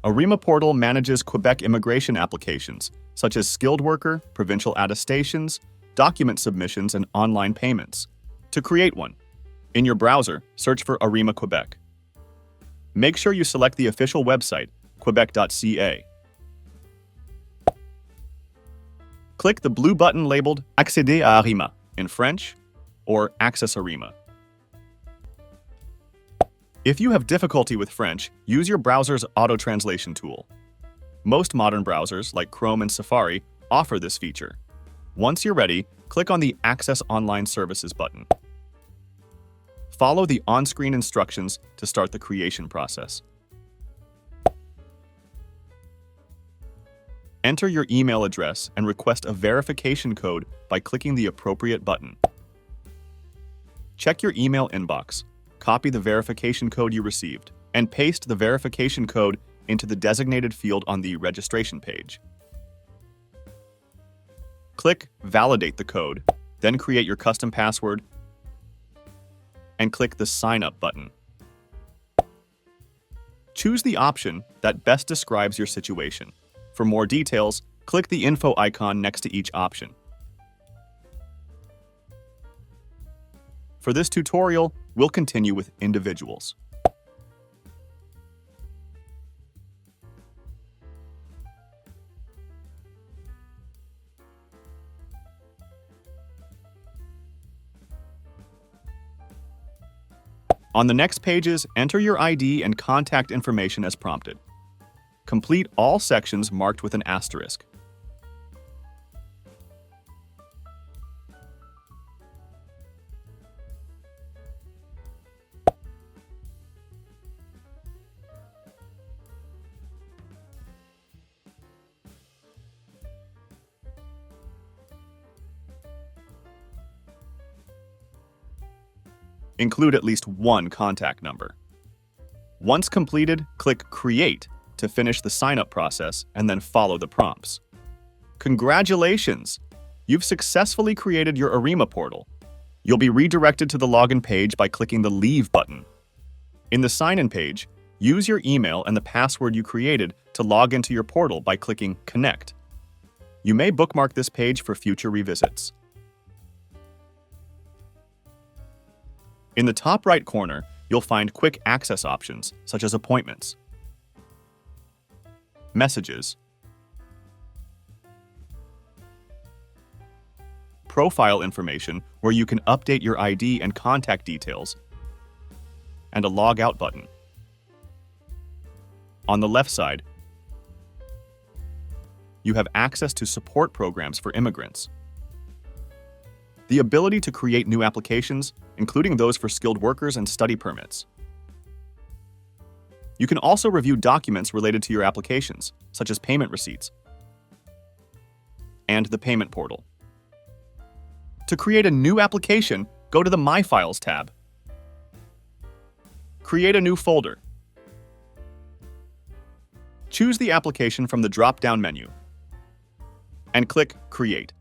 Arrima Portal manages Quebec immigration applications, such as skilled worker, provincial attestations, document submissions, and online payments. To create one, in your browser, search for Arrima Quebec. Make sure you select the official website, quebec.ca. Click the blue button labeled Accéder à Arrima in French or Access Arrima. If you have difficulty with French, use your browser's auto-translation tool. Most modern browsers, like Chrome and Safari, offer this feature. Once you're ready, click on the Access Online Services button. Follow the on-screen instructions to start the creation process. Enter your email address and request a verification code by clicking the appropriate button. Check your email inbox. Copy the verification code you received, and paste the verification code into the designated field on the registration page. Click Validate the code, then create your custom password, and click the Sign Up button. Choose the option that best describes your situation. For more details, click the info icon next to each option. For this tutorial, we'll continue with individuals. On the next pages, enter your ID and contact information as prompted. Complete all sections marked with an asterisk. Include at least one contact number. Once completed, click Create to finish the sign-up process and then follow the prompts. Congratulations! You've successfully created your Arrima portal. You'll be redirected to the login page by clicking the Leave button. In the sign-in page, use your email and the password you created to log into your portal by clicking Connect. You may bookmark this page for future revisits. In the top right corner, you'll find quick access options, such as appointments, messages, profile information where you can update your ID and contact details, and a log out button. On the left side, you have access to support programs for immigrants, the ability to create new applications, including those for skilled workers and study permits. You can also review documents related to your applications, such as payment receipts, and the payment portal. To create a new application, go to the My Files tab. Create a new folder. Choose the application from the drop-down menu and click Create.